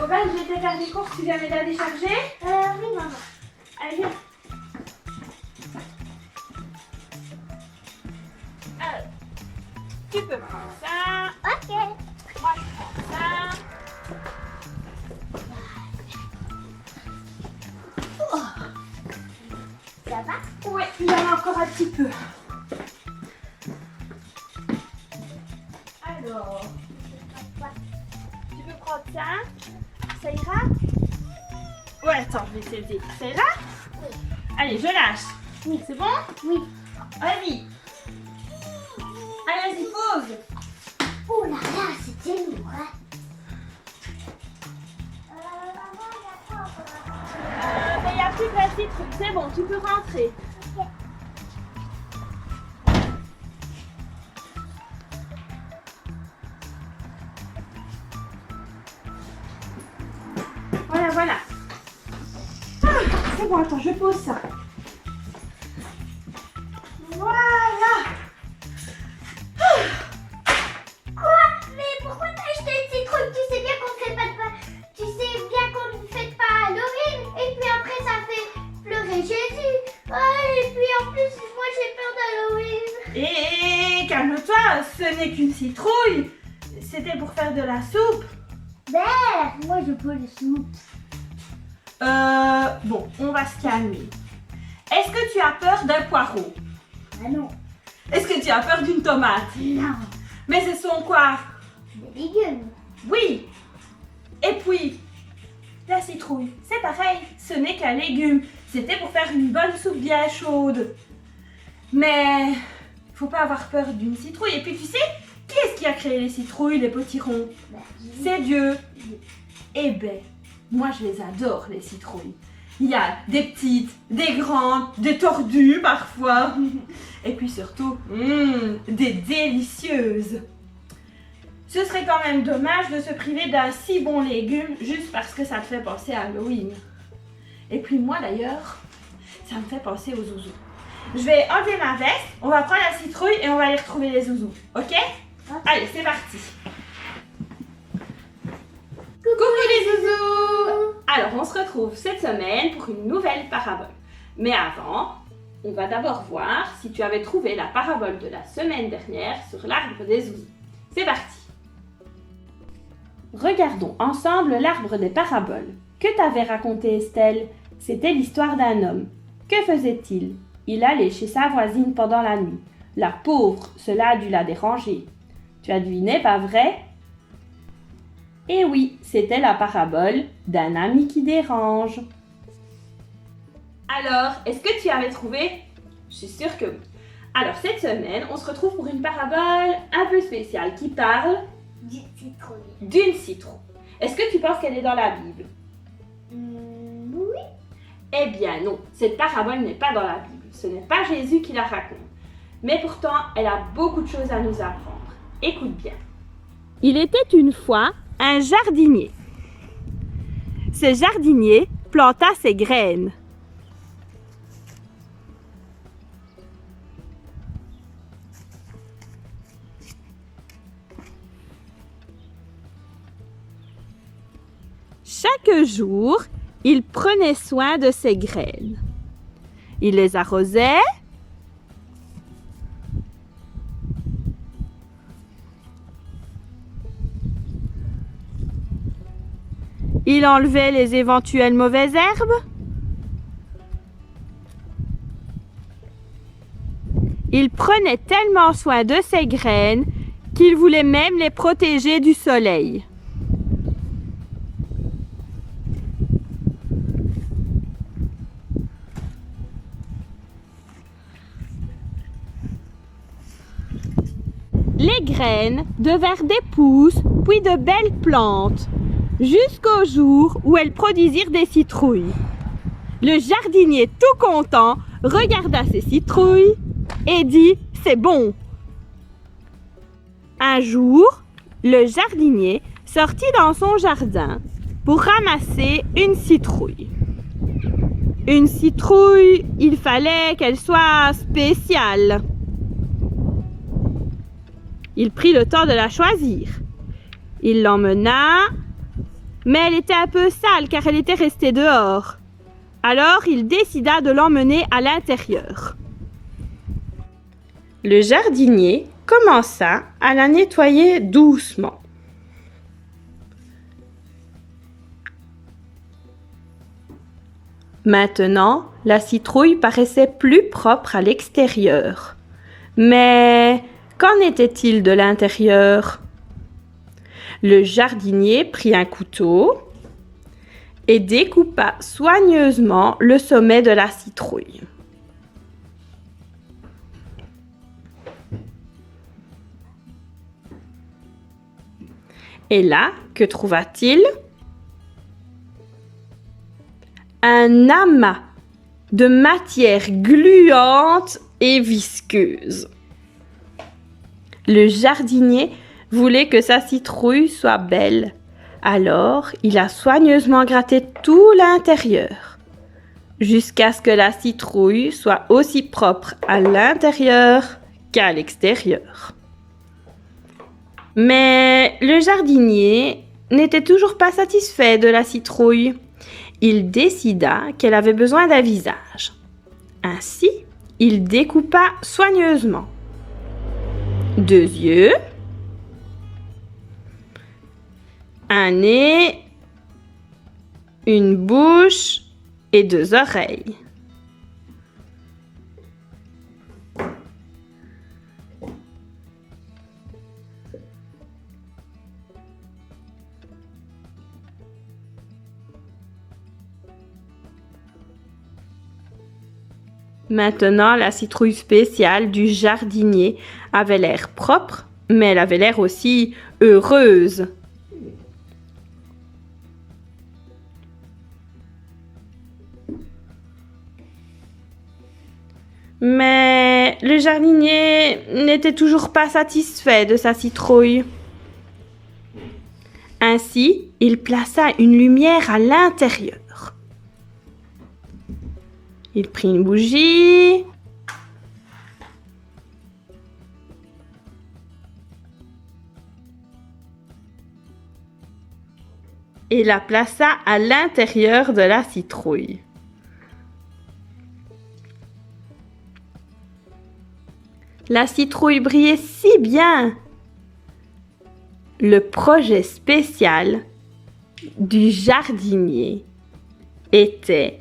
Aubin, je vais te faire des courses, tu viens m'aider à décharger? Oui, maman. Allez, viens. Alors, tu peux prendre ça. Ok. Moi, je prends ça. Ça va? Ouais, il y en a encore un petit peu. Alors, tu peux prendre ça. Ça ira? Ouais, attends, je vais essayer. Ça ira? Oui. Allez, je lâche. Oui. C'est bon? Oui. Vas-y. Allez, vas-y, pose. Oh là là, c'était lourd, hein. Maman, il y a quoi encore? Mais il n'y a plus de la citrouille. C'est bon, tu peux rentrer. Ok. Voilà, voilà. Ah, c'est bon, attends, je pose ça. Voilà. Quoi? Mais pourquoi t'as acheté une citrouille? Tu sais bien qu'on fait pas de... Tu sais bien qu'on ne fait pas Halloween. Et puis après, ça fait pleurer Jésus. Ah, et puis en plus, moi, j'ai peur d'Halloween. Et calme-toi, ce n'est qu'une citrouille. C'était pour faire de la soupe. Merde, moi, je peux les soupe. Bon, on va se calmer. Est-ce que tu as peur d'un poireau? Ah non. Est-ce que tu as peur d'une tomate? Non. Mais ce sont quoi? Des légumes. Oui. Et puis, la citrouille, c'est pareil, ce n'est qu'un légume. C'était pour faire une bonne soupe bien chaude. Mais, faut pas avoir peur d'une citrouille. Et puis, tu sais, qui est-ce qui a créé les citrouilles, les potirons? Bah, C'est Dieu. Eh ben, moi je les adore, les citrouilles. Il y a des petites, des grandes, des tordues parfois. Et puis surtout, des délicieuses. Ce serait quand même dommage de se priver d'un si bon légume juste parce que ça te fait penser à Halloween. Et puis moi d'ailleurs, ça me fait penser aux zouzous. Je vais enlever ma veste, on va prendre la citrouille et on va aller retrouver les zouzous. Ok? Allez, c'est parti. Coucou les zouzous! Alors, on se retrouve cette semaine pour une nouvelle parabole. Mais avant, on va d'abord voir si tu avais trouvé la parabole de la semaine dernière sur l'arbre des zouzous. C'est parti! Regardons ensemble l'arbre des paraboles. Que t'avait raconté Estelle? C'était l'histoire d'un homme. Que faisait-il? Il allait chez sa voisine pendant la nuit. La pauvre, cela a dû la déranger. Tu as deviné, pas vrai? Eh oui, c'était la parabole d'un ami qui dérange. Alors, est-ce que tu avais trouvé? Je suis sûre que oui. Alors, cette semaine, on se retrouve pour une parabole un peu spéciale qui parle Du citrouille. d'une citrouille. Est-ce que tu penses qu'elle est dans la Bible? Oui. Eh bien non, cette parabole n'est pas dans la Bible. Ce n'est pas Jésus qui la raconte. Mais pourtant, elle a beaucoup de choses à nous apprendre. Écoute bien. Il était une fois un jardinier. Ce jardinier planta ses graines. Chaque jour, il prenait soin de ses graines. Il les arrosait, il enlevait les éventuelles mauvaises herbes, il prenait tellement soin de ses graines qu'il voulait même les protéger du soleil. Les graines devinrent des pousses, puis de belles plantes, jusqu'au jour où elles produisirent des citrouilles. Le jardinier, tout content, regarda ces citrouilles et dit « C'est bon !» Un jour, le jardinier sortit dans son jardin pour ramasser une citrouille. Une citrouille, il fallait qu'elle soit spéciale. Il prit le temps de la choisir. Il l'emmena Mais elle était un peu sale car elle était restée dehors. Alors il décida de l'emmener à l'intérieur. Le jardinier commença à la nettoyer doucement. Maintenant, la citrouille paraissait plus propre à l'extérieur. Mais qu'en était-il de l'intérieur? Le jardinier prit un couteau et découpa soigneusement le sommet de la citrouille. Et là, que trouva-t-il? Un amas de matière gluante et visqueuse. Le jardinier voulait que sa citrouille soit belle. Alors, il a soigneusement gratté tout l'intérieur, jusqu'à ce que la citrouille soit aussi propre à l'intérieur qu'à l'extérieur. Mais le jardinier n'était toujours pas satisfait de la citrouille. Il décida qu'elle avait besoin d'un visage. Ainsi, il découpa soigneusement 2 yeux, un nez, une bouche et 2 oreilles. Maintenant, la citrouille spéciale du jardinier avait l'air propre, mais elle avait l'air aussi heureuse. Mais le jardinier n'était toujours pas satisfait de sa citrouille. Ainsi, il plaça une lumière à l'intérieur. Il prit une bougie et la plaça à l'intérieur de la citrouille. La citrouille brillait si bien. Le projet spécial du jardinier était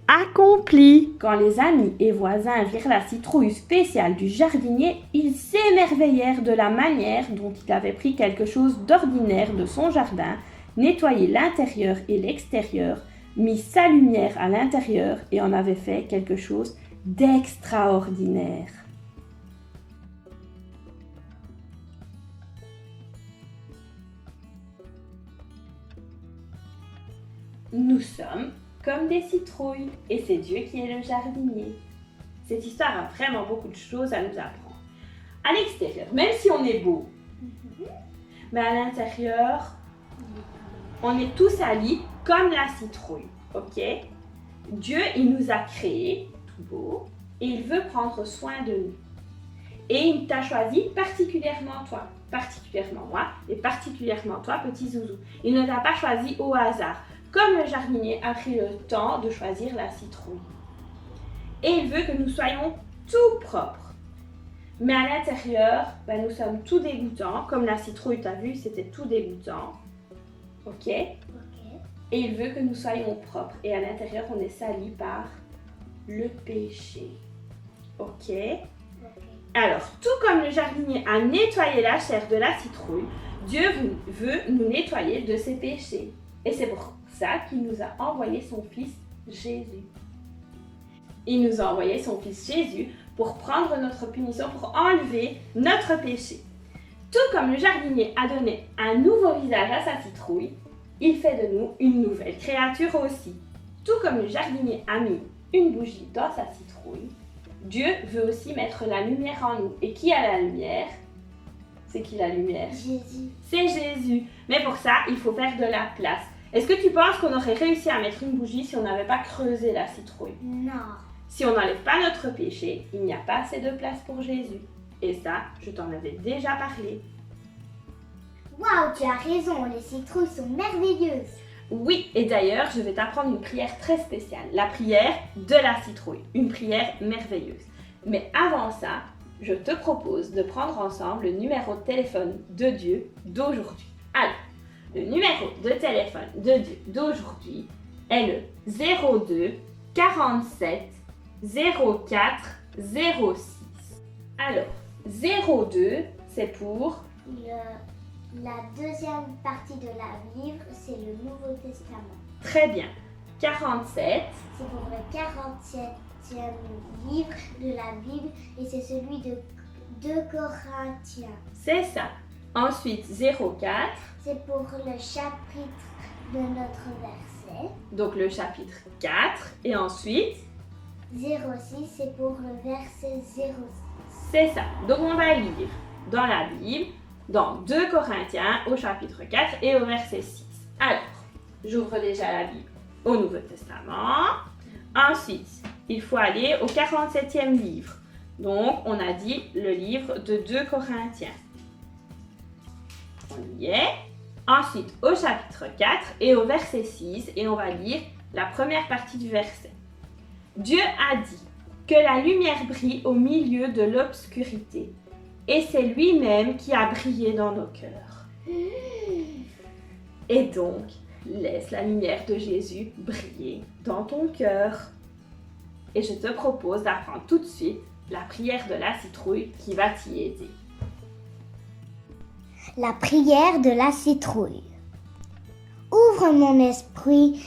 accompli. Quand les amis et voisins virent la citrouille spéciale du jardinier, ils s'émerveillèrent de la manière dont il avait pris quelque chose d'ordinaire de son jardin, nettoyé l'intérieur et l'extérieur, mis sa lumière à l'intérieur et en avait fait quelque chose d'extraordinaire. Nous sommes comme des citrouilles et c'est Dieu qui est le jardinier. Cette histoire a vraiment beaucoup de choses à nous apprendre. À l'extérieur, même si on est beau, mais à l'intérieur, on est tous salis comme la citrouille, ok? Dieu, il nous a créés tout beau et il veut prendre soin de nous. Et il t'a choisi particulièrement toi, particulièrement moi et particulièrement toi, petit zouzou. Il ne t'a pas choisi au hasard. Comme le jardinier a pris le temps de choisir la citrouille. Et il veut que nous soyons tout propres. Mais à l'intérieur, nous sommes tout dégoûtants. Comme la citrouille, tu as vu, c'était tout dégoûtant. Ok? Et il veut que nous soyons propres. Et à l'intérieur, on est sali par le péché. Ok? Alors, tout comme le jardinier a nettoyé la chair de la citrouille, Dieu veut nous nettoyer de ses péchés. Et c'est pour ça qu'il nous a envoyé son Fils Jésus. Il nous a envoyé son Fils Jésus pour prendre notre punition, pour enlever notre péché. Tout comme le jardinier a donné un nouveau visage à sa citrouille, il fait de nous une nouvelle créature aussi. Tout comme le jardinier a mis une bougie dans sa citrouille, Dieu veut aussi mettre la lumière en nous. Et qui a la lumière? C'est qui la lumière? Jésus. C'est Jésus. Mais pour ça, il faut faire de la place. Est-ce que tu penses qu'on aurait réussi à mettre une bougie si on n'avait pas creusé la citrouille? Non. Si on n'enlève pas notre péché, il n'y a pas assez de place pour Jésus. Et ça, je t'en avais déjà parlé. Waouh, tu as raison, les citrouilles sont merveilleuses. Oui, et d'ailleurs, je vais t'apprendre une prière très spéciale, la prière de la citrouille, une prière merveilleuse. Mais avant ça, je te propose de prendre ensemble le numéro de téléphone de Dieu d'aujourd'hui. Alors, le numéro de téléphone de Dieu d'aujourd'hui est le 02 47 04 06. Alors, 02, c'est pour La deuxième partie de la Bible, c'est le Nouveau Testament. très bien. 47, C'est pour le 47e livre de la Bible et c'est celui de 2 Corinthiens. c'est ça. Ensuite, 04, C'est pour le chapitre de notre verset. donc le chapitre 4. Et ensuite, 06, c'est pour le verset 06. c'est ça. Donc on va lire dans la Bible, dans 2 Corinthiens au chapitre 4 et au verset 6. Alors, j'ouvre déjà la Bible au Nouveau Testament. Ensuite, il faut aller au 47e livre. Donc, on a dit le livre de 2 Corinthiens. On y est. Ensuite, au chapitre 4 et au verset 6, et on va lire la première partie du verset. Dieu a dit que la lumière brille au milieu de l'obscurité, et c'est lui-même qui a brillé dans nos cœurs. Et donc, laisse la lumière de Jésus briller dans ton cœur. Et je te propose d'apprendre tout de suite la prière de la citrouille qui va t'y aider. La prière de la citrouille. Ouvre mon esprit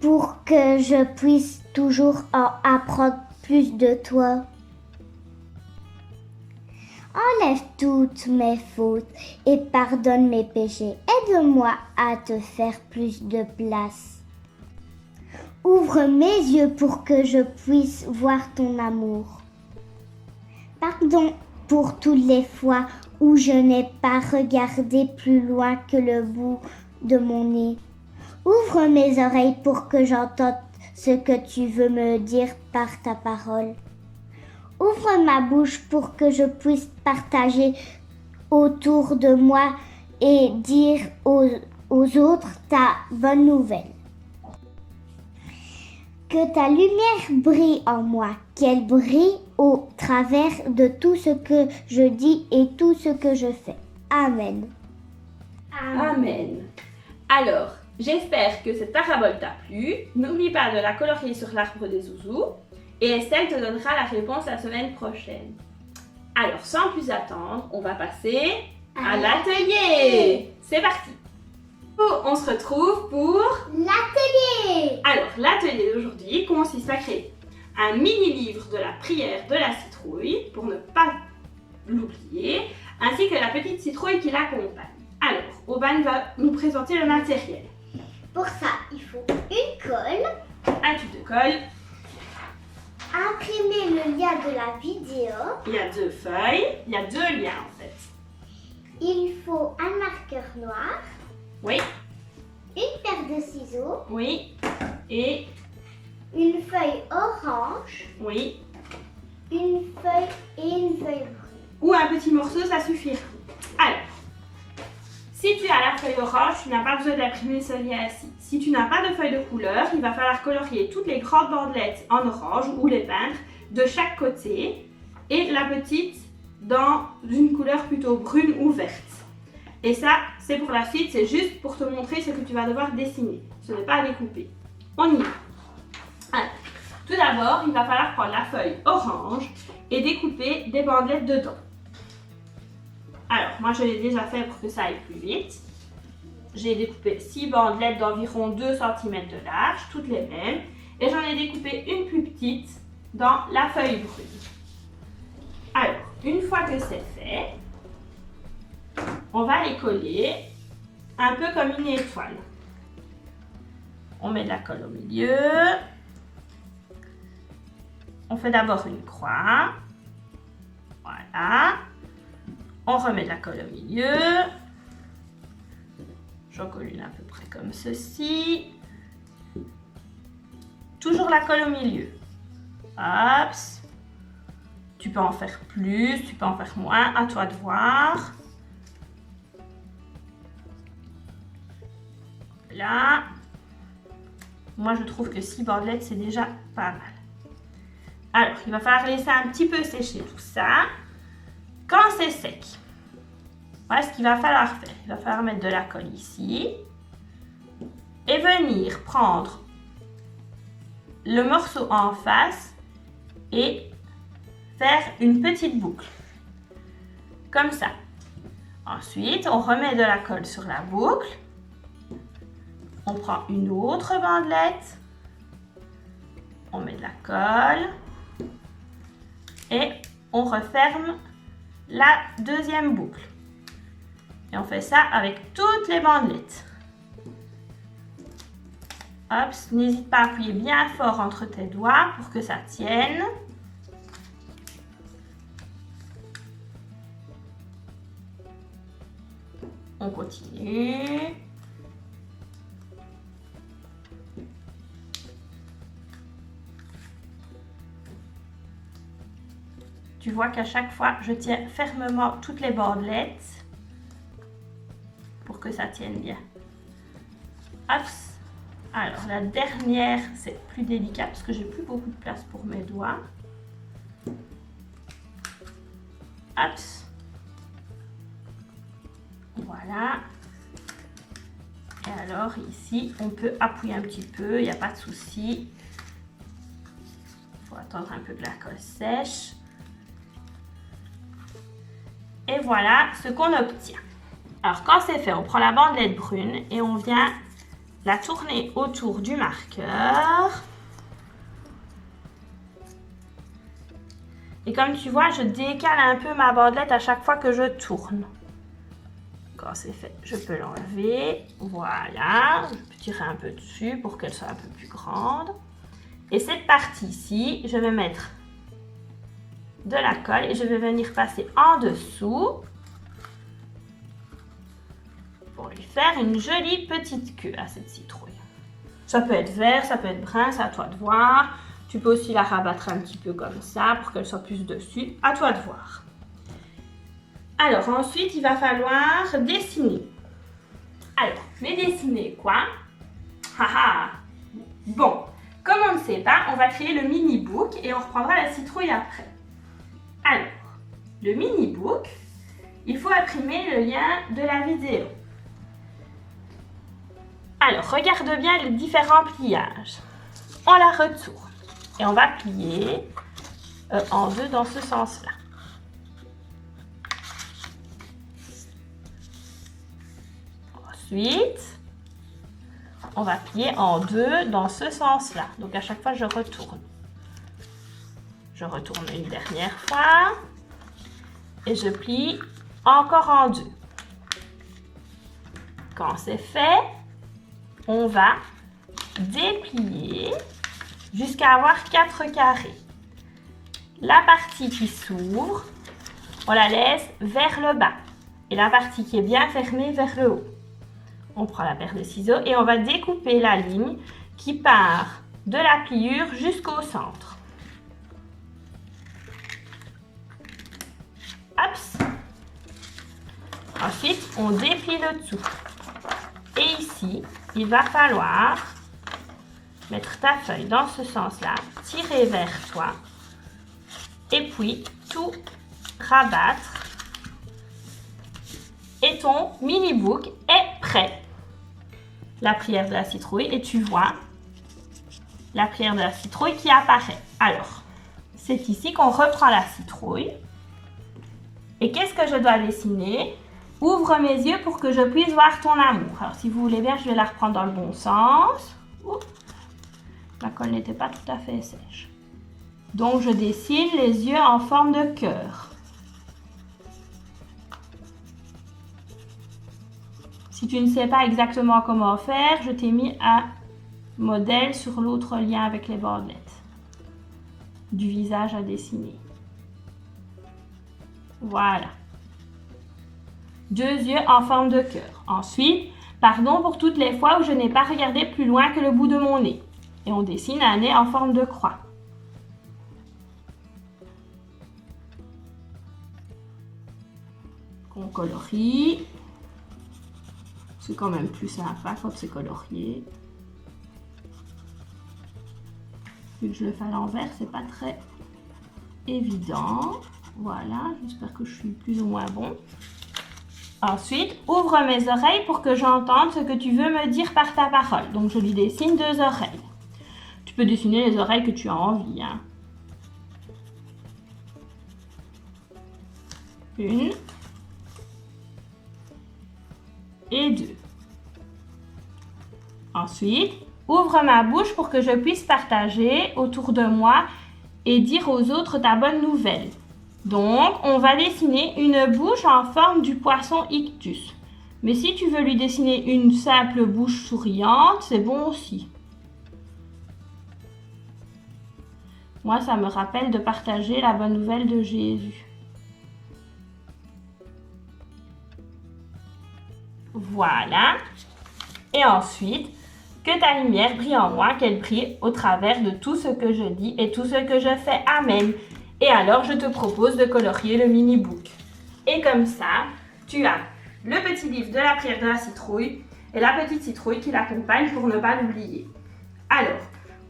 pour que je puisse toujours en apprendre plus de toi. Enlève toutes mes fautes et pardonne mes péchés. Aide-moi à te faire plus de place. Ouvre mes yeux pour que je puisse voir ton amour. Pardon pour toutes les fois où je n'ai pas regardé plus loin que le bout de mon nez. Ouvre mes oreilles pour que j'entende ce que tu veux me dire par ta parole. Ouvre ma bouche pour que je puisse partager autour de moi et dire aux autres ta bonne nouvelle. Que ta lumière brille en moi, qu'elle brille au travers de tout ce que je dis et tout ce que je fais. Amen. Amen. Alors, j'espère que cette parabole t'a plu. N'oublie pas de la colorier sur l'arbre des zouzous. Et Estelle te donnera la réponse la semaine prochaine. Alors, sans plus attendre, on va passer à l'atelier. C'est parti. On se retrouve pour L'atelier. Alors, l'atelier d'aujourd'hui consiste à créer un mini-livre de la prière de la citrouille, pour ne pas l'oublier, ainsi que la petite citrouille qui l'accompagne. Alors, Aubane va nous présenter le matériel. Pour ça, il faut une colle, Un tube de colle, imprimer le lien de la vidéo, il y a 2 feuilles, il y a 2 liens en fait. il faut un marqueur noir, Oui, une paire de ciseaux, oui, et une feuille orange, oui. une feuille et une feuille brune. Ou un petit morceau, ça suffira. Alors, si tu as la feuille orange, tu n'as pas besoin d'imprimer ce lien-ci. Si tu n'as pas de feuille de couleur, il va falloir colorier toutes les grandes bandelettes en orange ou les peindre de chaque côté et la petite dans une couleur plutôt brune ou verte. Et ça, c'est pour la suite, c'est juste pour te montrer ce que tu vas devoir dessiner. Ce n'est pas à découper. On y va. Alors, tout d'abord, il va falloir prendre la feuille orange et découper des bandelettes dedans. Alors, moi je l'ai déjà fait pour que ça aille plus vite. J'ai découpé 6 bandelettes d'environ 2 cm de large, toutes les mêmes. Et j'en ai découpé une plus petite dans la feuille brune. Alors, une fois que c'est fait, on va les coller un peu comme une étoile. On met de la colle au milieu. On fait d'abord une croix. Voilà. On remet de la colle au milieu. J'en colle une à peu près comme ceci. Toujours la colle au milieu. Hop. Tu peux en faire plus, tu peux en faire moins, à toi de voir. Voilà. Moi, je trouve que 6 bandelettes, c'est déjà pas mal. Alors, il va falloir laisser un petit peu sécher tout ça. Quand c'est sec, voilà ce qu'il va falloir faire. Il va falloir mettre de la colle ici. Et venir prendre le morceau en face et faire une petite boucle. Comme ça. Ensuite, on remet de la colle sur la boucle. On prend une autre bandelette. On met de la colle. Et on referme la deuxième boucle. Et on fait ça avec toutes les bandelettes. Hop, n'hésite pas à appuyer bien fort entre tes doigts pour que ça tienne. On continue. Tu vois qu'à chaque fois, je tiens fermement toutes les bandelettes pour que ça tienne bien. Hop. Alors, la dernière, c'est plus délicat parce que j'ai plus beaucoup de place pour mes doigts. Hop. Voilà. Et alors, ici, on peut appuyer un petit peu, il n'y a pas de souci. Il faut attendre un peu que la colle sèche. Et voilà ce qu'on obtient. Alors, quand c'est fait, on prend la bandelette brune et on vient la tourner autour du marqueur. Et comme tu vois, je décale un peu ma bandelette à chaque fois que je tourne. Quand c'est fait, je peux l'enlever. Voilà, je peux tirer un peu dessus pour qu'elle soit un peu plus grande. Et cette partie-ci, je vais mettre de la colle et je vais venir passer en dessous pour lui faire une jolie petite queue à cette citrouille. Ça peut être vert, ça peut être brun, c'est à toi de voir. Tu peux aussi la rabattre un petit peu comme ça pour qu'elle soit plus dessus. À toi de voir. Alors ensuite, il va falloir dessiner. Alors, je vais dessiner quoi? Bon, comme on ne sait pas, on va créer le mini-book et on reprendra la citrouille après. Alors, le mini-book, il faut imprimer le lien de la vidéo. Alors, regarde bien les différents pliages. On la retourne et on va plier en deux dans ce sens-là. Ensuite, on va plier en deux dans ce sens-là. Donc, à chaque fois, je retourne. Je retourne une dernière fois et je plie encore en deux. Quand c'est fait, on va déplier jusqu'à avoir 4 carrés. La partie qui s'ouvre, on la laisse vers le bas et la partie qui est bien fermée vers le haut. On prend la paire de ciseaux et on va découper la ligne qui part de la pliure jusqu'au centre. Hop. Ensuite, on déplie le dessous. Et ici, il va falloir mettre ta feuille dans ce sens-là, tirer vers toi et puis tout rabattre. Et ton mini-book est prêt. La prière de la citrouille et tu vois la prière de la citrouille qui apparaît. Alors, c'est ici qu'on reprend la citrouille. Et qu'est-ce que je dois dessiner? Ouvre mes yeux pour que je puisse voir ton amour. Alors, si vous voulez bien, je vais la reprendre dans le bon sens. Ouh, la colle n'était pas tout à fait sèche. Donc, je dessine les yeux en forme de cœur. Si tu ne sais pas exactement comment faire, je t'ai mis un modèle sur l'autre lien avec les bandelettes du visage à dessiner. Voilà. 2 yeux en forme de cœur. Ensuite, pardon pour toutes les fois où je n'ai pas regardé plus loin que le bout de mon nez. Et on dessine un nez en forme de croix. On colorie. C'est quand même plus sympa quand c'est colorié. Vu que je le fais à l'envers, c'est pas très évident. Voilà, j'espère que je suis plus ou moins bon. Ensuite, ouvre mes oreilles pour que j'entende ce que tu veux me dire par ta parole. Donc, je lui dessine 2 oreilles. Tu peux dessiner les oreilles que tu as envie. Hein. 1 et 2. Ensuite, ouvre ma bouche pour que je puisse partager autour de moi et dire aux autres ta bonne nouvelle. Donc, on va dessiner une bouche en forme du poisson ictus. Mais si tu veux lui dessiner une simple bouche souriante, c'est bon aussi. Moi, ça me rappelle de partager la bonne nouvelle de Jésus. Voilà. Et ensuite, que ta lumière brille en moi, qu'elle brille au travers de tout ce que je dis et tout ce que je fais. Amen. Et alors, je te propose de colorier le mini-book. Et comme ça, tu as le petit livre de la prière de la citrouille et la petite citrouille qui l'accompagne pour ne pas l'oublier. Alors,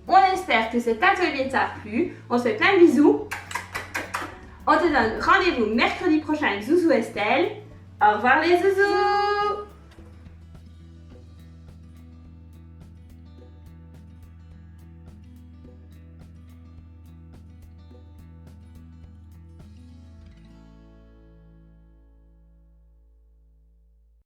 on espère que cet atelier t'a plu. On se fait plein de bisous. On te donne rendez-vous mercredi prochain avec Zouzou Estelle. Au revoir les zouzous!